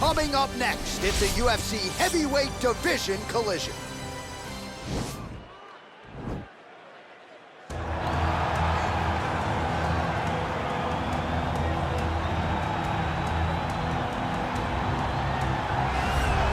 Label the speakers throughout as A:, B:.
A: Coming up next, it's a UFC heavyweight division collision.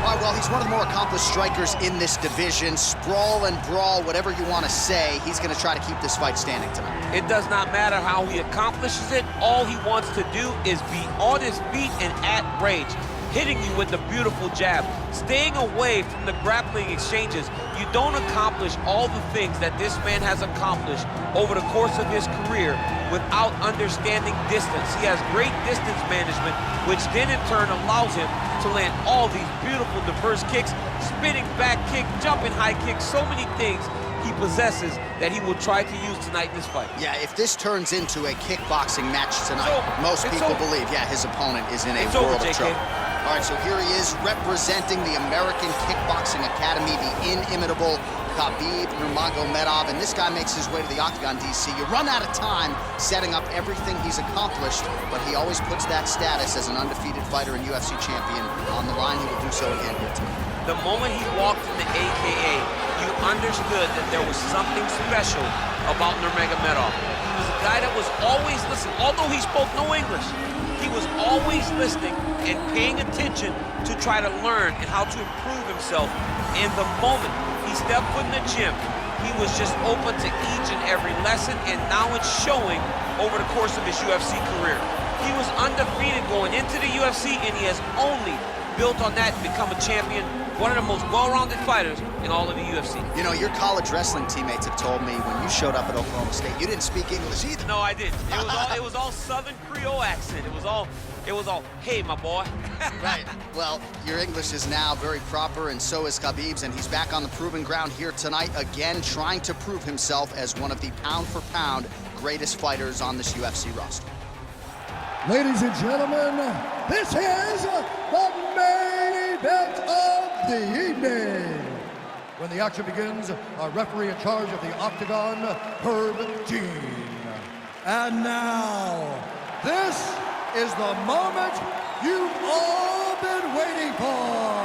A: Well, he's one of the more accomplished strikers in this division. Sprawl and brawl, whatever you want to say, he's going to try to keep this fight standing tonight.
B: It does not matter how he accomplishes it. All he wants to do is be on his feet and at range, hitting you with the beautiful jab, staying away from the grappling exchanges. You don't accomplish all the things that this man has accomplished over the course of his career without understanding distance. He has great distance management, which then in turn allows him to land all these beautiful, diverse kicks, spinning back kick, jumping high kick, so many things he possesses that he will try to use tonight in this fight.
A: Yeah, if this turns into a kickboxing match tonight, most people believe, yeah, his opponent is in a world of trouble. All right, so here he is representing the American Kickboxing Academy, the inimitable Khabib Nurmagomedov, and this guy makes his way to the octagon, DC. You run out of time setting up everything he's accomplished, but he always puts that status as an undefeated fighter and UFC champion on the line. He will do so again here tonight.
B: The moment he walked in the AKA, you understood that there was something special about Nurmagomedov. He was a guy that was always listening. Although he spoke no English, he was always listening and paying attention to try to learn and how to improve himself. And the moment he stepped foot in the gym, he was just open to each and every lesson, and now it's showing over the course of his UFC career. He was undefeated going into the UFC, and he has only built on that and become a champion, one of the most well-rounded fighters in all of the UFC.
A: You know, your college wrestling teammates have told me when you showed up at Oklahoma State, you didn't speak English either.
B: No, I didn't. It was all Southern Creole accent. It was all, hey, my boy.
A: Right. Well, your English is now very proper, and so is Khabib's, and he's back on the proving ground here tonight, again, trying to prove himself as one of the pound-for-pound greatest fighters on this UFC roster.
C: Ladies and gentlemen, this is the main event of the evening. When the action begins, our referee in charge of the octagon, Herb Dean. And now, this is the moment you've all been waiting for.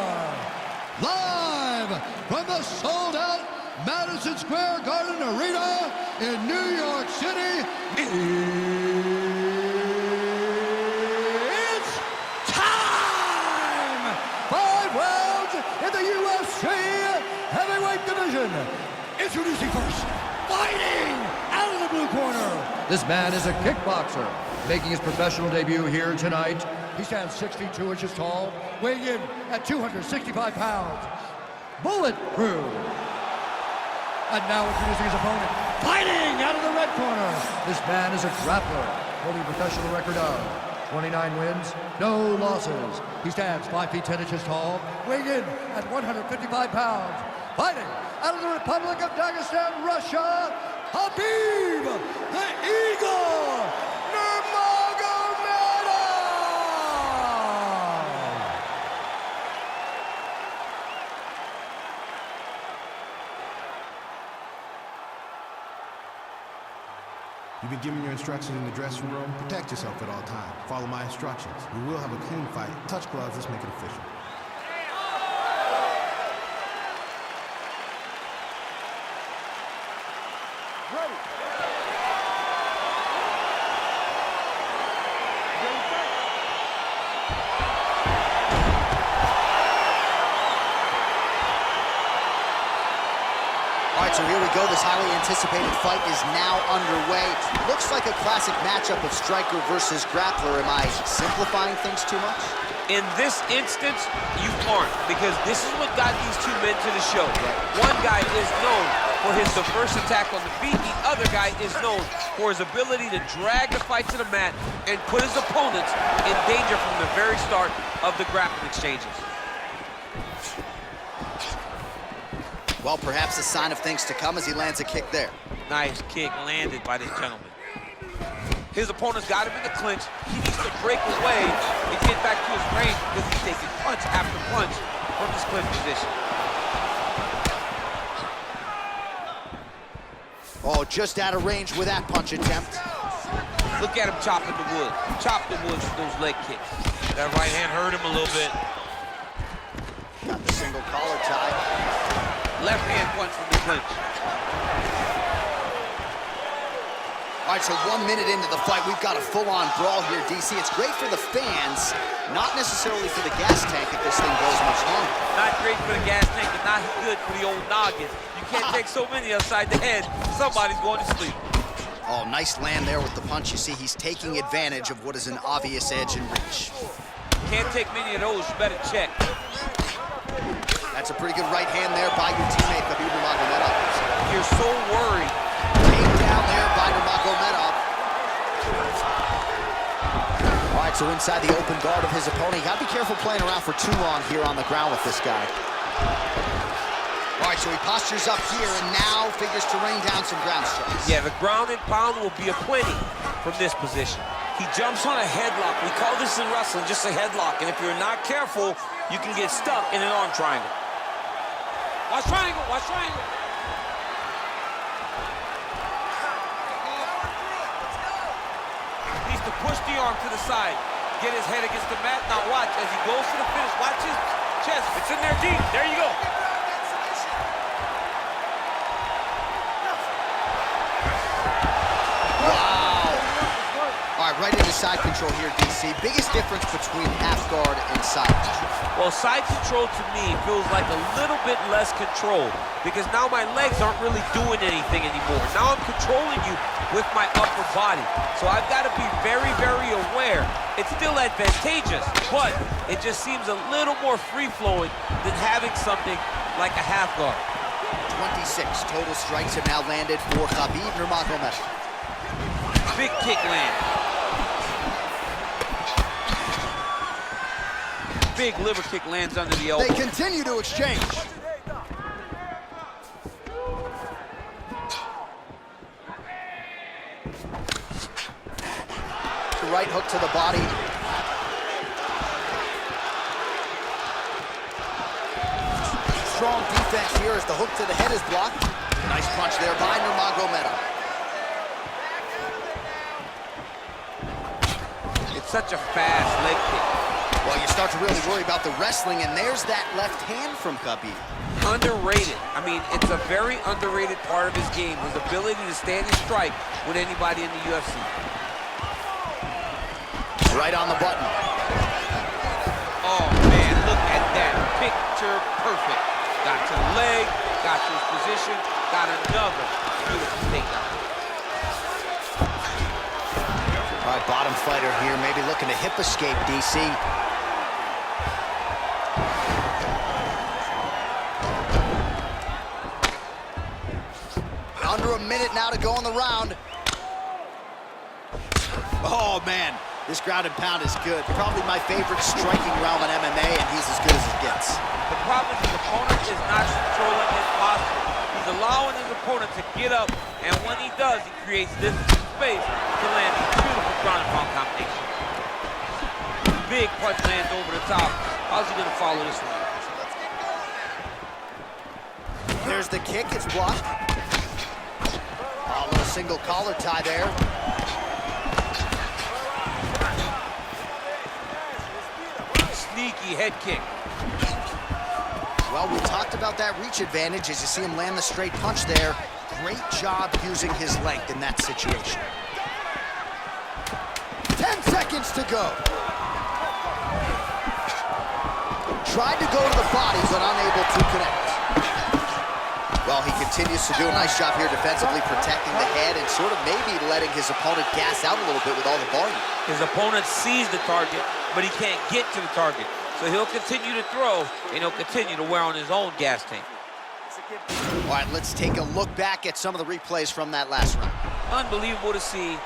C: Live from the sold-out Madison Square Garden Arena in New York City, it's time! 5 rounds in the UFC heavyweight division. Introducing first, fighting out of the blue corner. This man is a kickboxer, making his professional debut here tonight. He stands 6 feet 2 inches tall, weighing in at 265 pounds. Bulletproof. And now introducing his opponent, fighting out of the red corner. This man is a grappler, holding a professional record of 29 wins, no losses. He stands 5 feet 10 inches tall, weighing in at 155 pounds. Fighting out of the Republic of Dagestan, Russia, Khabib the Eagle Nurmagomedov!
D: You've been given your instructions in the dressing room. Protect yourself at all times. Follow my instructions. We will have a clean fight. Touch gloves, let's make it official.
C: Ready.
A: All right, so here we go. This highly anticipated fight is now underway. Looks like a classic matchup of striker versus grappler. Am I simplifying things too much?
B: In this instance, you aren't, because this is what got these two men to the show. One guy is known for his diverse attack on the feet. The other guy is known for his ability to drag the fight to the mat and put his opponents in danger from the very start of the grappling exchanges.
A: Well, perhaps a sign of things to come as he lands a kick there.
B: Nice kick landed by this gentleman. His opponent's got him in the clinch. He needs to break away and get back to his range because he's taking punch after punch from this clinch position.
A: Oh, just out of range with that punch attempt.
B: Look at him chopping the wood. Chop the wood with those leg kicks. That right hand hurt him a little bit.
A: single collar tie.
B: Left hand punch from the clinch.
A: All right, so 1 minute into the fight, we've got a full-on brawl here, DC. It's great for the fans, not necessarily for the gas tank if this thing goes much longer.
B: Not great for the gas tank and not good for the old noggin. You can't take so many upside the head. Somebody's going to sleep.
A: Oh, nice land there with the punch. You see, he's taking advantage of what is an obvious edge and reach.
B: Can't take many of those. You better check.
A: That's a pretty good right hand there by your teammate, Khabib Nurmagomedov.
B: You're so worried.
A: Down there by Nurmagomedov. All right, so inside the open guard of his opponent. You gotta be careful playing around for too long here on the ground with this guy. All right, so he postures up here and now figures to rain down some ground strikes.
B: Yeah, the ground and pound will be aplenty from this position.
E: He jumps on a headlock. We call this in wrestling just a headlock. And if you're not careful, you can get stuck in an arm triangle.
B: Watch triangle, watch triangle. To push the arm to the side, get his head against the mat. Now watch as he goes to the finish. Watch his chest. It's in there deep. There you go.
A: Wow. All right, right into side control here, DC. Biggest difference between half guard and side control.
B: Well, side control to me feels like a little bit less control because now my legs aren't really doing anything anymore. Now I'm controlling you with my upper body. So I've got to be very, very aware. It's still advantageous, but it just seems a little more free-flowing than having something like a half guard.
A: 26 total strikes have now landed for Khabib Nurmagomedov.
B: Big kick land. Big liver kick lands under the elbow.
A: They continue to exchange. The right hook to the body. Strong defense here as the hook to the head is blocked. Nice punch there by Nurmagomedov.
B: It's such a fast leg kick.
A: Well, you start to really worry about the wrestling, and there's that left hand from Khabib.
B: Underrated. I mean, it's a very underrated part of his game, his ability to stand and strike with anybody in the UFC.
A: Right on the button.
B: Oh, man, look at that. Picture perfect. Got to the leg, got to his position, got another beautiful takedown.
A: All right, bottom fighter here, maybe looking to hip escape, DC. Under a minute now to go in the round. Oh, man, this ground and pound is good. Probably my favorite striking realm in MMA, and he's as good as it gets.
B: The problem is his opponent is not controlling his posture. He's allowing his opponent to get up, and when he does, he creates this space to land a beautiful ground and pound combination. Big punch lands over the top. How's he going to follow this one?
A: There's the kick, it's blocked. A little single collar tie there.
B: Sneaky head kick.
A: Well, we talked about that reach advantage as you see him land the straight punch there. Great job using his length in that situation. 10 seconds to go. Tried to go to the body, but unable to connect. Well, he continues to do a nice job here defensively, protecting the head and sort of maybe letting his opponent gas out a little bit with all the volume.
B: His opponent sees the target, but he can't get to the target. So he'll continue to throw, and he'll continue to wear on his own gas tank.
A: All right, let's take a look back at some of the replays from that last round.
B: Unbelievable to see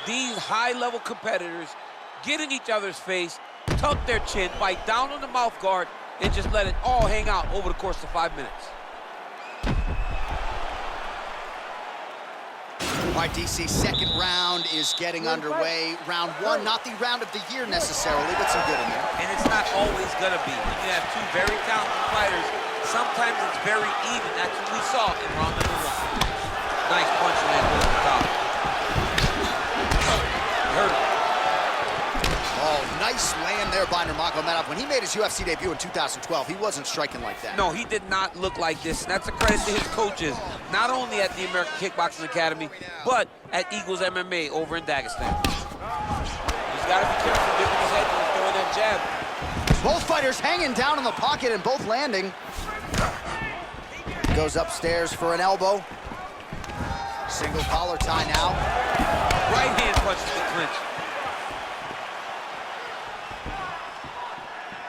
B: these high-level competitors get in each other's face, tuck their chin, bite down on the mouth guard, and just let it all hang out over the course of 5 minutes.
A: All right, DC, second round is getting underway. Round one, not the round of the year necessarily, but some good in there.
B: And it's not always gonna be. When you have two very talented fighters, sometimes it's very even. That's what we saw in round number one. Nice punch land over the top. Hurt him.
A: Oh, nice Nice land there by Nurmagomedov. When he made his UFC debut in 2012, he wasn't striking like that.
B: No, he did not look like this, and that's a credit to his coaches, not only at the American Kickboxing Academy, but at Eagles MMA over in Dagestan. He's got to be careful dipping his head and throwing that jab.
A: Both fighters hanging down in the pocket and both landing. Goes upstairs for an elbow. Single collar tie now.
B: Right hand punches the clinch.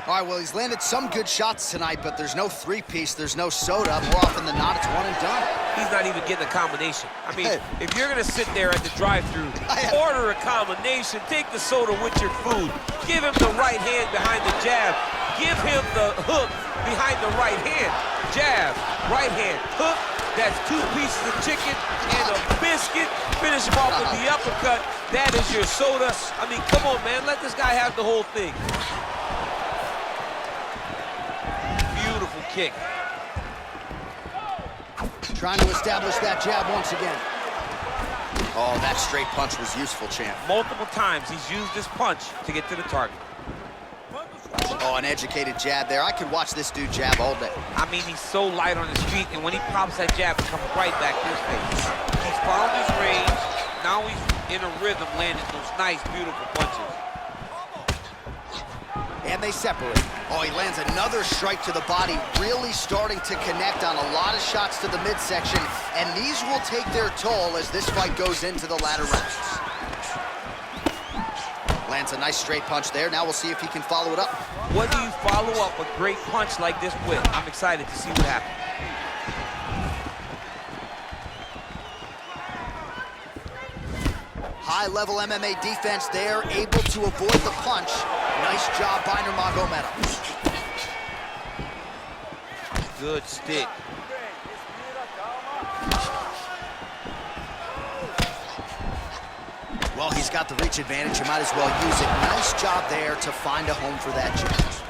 A: All right, well, he's landed some good shots tonight, but there's no three-piece, there's no soda. More often than not, it's one and done.
B: He's not even getting a combination. I mean, if you're gonna sit there at the drive-thru, order a combination, take the soda with your food, give him the right hand behind the jab, give him the hook behind the right hand. Jab, right hand, hook, that's 2 pieces of chicken and a biscuit. Finish him off with the uppercut. That is your soda. I mean, come on, man, let this guy have the whole thing. Beautiful kick.
A: Trying to establish that jab once again. Oh, that straight punch was useful, champ.
B: Multiple times he's used this punch to get to the target.
A: Oh, an educated jab there. I could watch this dude jab all day.
B: I mean, he's so light on his feet, and when he pops that jab, it comes right back to his face. He's found his range. Now he's in a rhythm, landing those nice, beautiful punches.
A: And they separate. Oh, he lands another strike to the body, really starting to connect on a lot of shots to the midsection, and these will take their toll as this fight goes into the latter rounds. Lands a nice straight punch there. Now we'll see if he can follow it up.
B: What do you follow up a great punch like this with? I'm excited to see what happens.
A: High-level MMA defense there, able to avoid the punch. Nice job by Nurmagomedov.
B: Good stick.
A: Well, he's got the reach advantage. You might as well use it. Nice job there to find a home for that jab.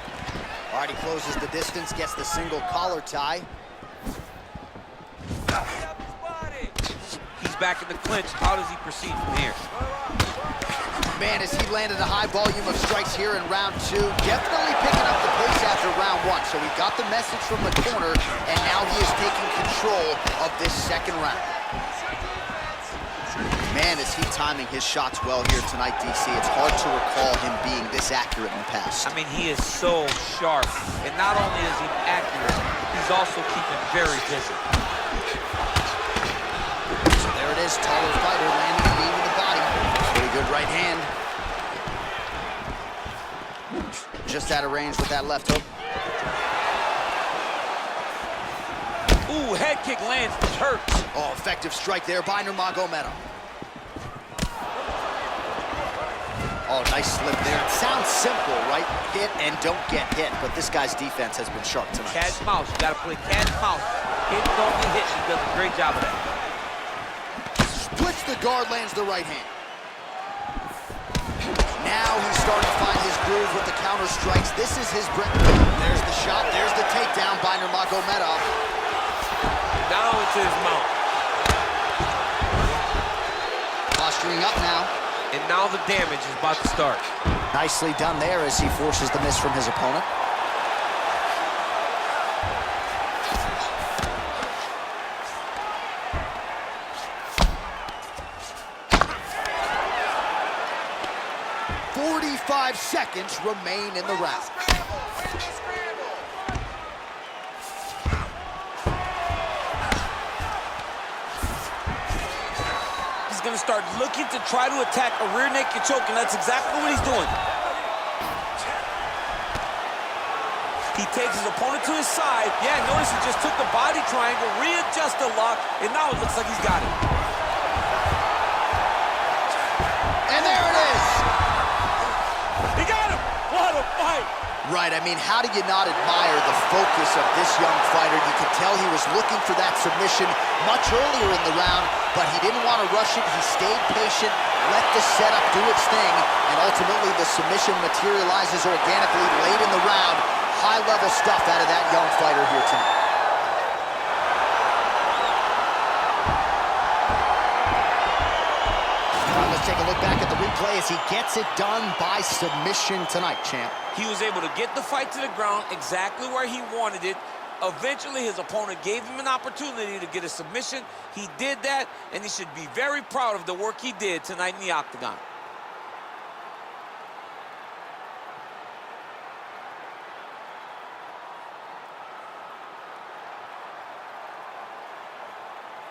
A: All right, he closes the distance, gets the single collar tie.
B: He's back in the clinch. How does he proceed from here?
A: Man, as he landed a high volume of strikes here in round 2, definitely picking up the pace after round 1. So he got the message from the corner, and now he is taking control of this second round. Man, is he timing his shots well here tonight, DC. It's hard to recall him being this accurate in the past.
B: I mean, he is so sharp. And not only is he accurate, he's also keeping very busy.
A: So there it is, taller fighter landing a knee to the body. Pretty good right hand. Just out of range with that left hook.
B: Ooh, head kick lands, which hurts.
A: Oh, effective strike there by Nurmagomedov. Oh, nice slip there. It sounds simple, right? Hit and don't get hit, but this guy's defense has been sharp tonight.
B: Cat and mouse, you gotta play cat and mouse. Hit, don't get hit, he does a great job of that.
A: Splits the guard, lands the right hand. Now he's starting to find his groove with the counter strikes. This is his break. There's the shot, there's the takedown by Nurmagomedov.
B: Down into his mouth.
A: Posturing up now.
B: And now the damage is about to start.
A: Nicely done there as he forces the miss from his opponent. "45 seconds remain in the round.
E: Going to start looking to try to attack a rear naked choke, and that's exactly what he's doing. He takes his opponent to his side. Yeah, notice he just took the body triangle, readjust the lock, and now it looks like he's got it.
A: And there it is.
E: He got him. What a fight.
A: Right, I mean, how do you not admire the focus of this young fighter? You could tell he was looking for that submission much earlier in the round, but he didn't want to rush it. He stayed patient, let the setup do its thing, and ultimately the submission materializes organically late in the round. High-level stuff out of that young fighter here tonight. All right, let's take a look back at the replay. play as he gets it done by submission tonight, champ.
B: He was able to get the fight to the ground exactly where he wanted it. Eventually, his opponent gave him an opportunity to get a submission. He did that, and he should be very proud of the work he did tonight in the octagon.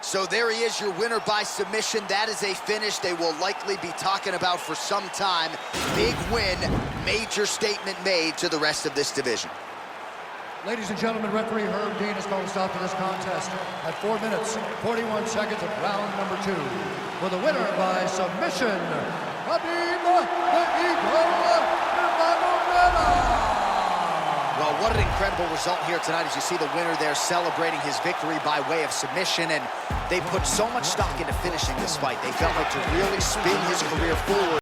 A: So there he is, your winner by submission. That is a finish they will likely be talking about for some time. Big win, major statement made to the rest of this division.
C: Ladies and gentlemen, referee Herb Dean has called a stop to this contest at 4 minutes, 41 seconds of round number 2. For the winner by submission, Khabib Nurmagomedov.
A: Well, what an incredible result here tonight as you see the winner there celebrating his victory by way of submission, and they put so much stock into finishing this fight. They felt like to really spin his career forward.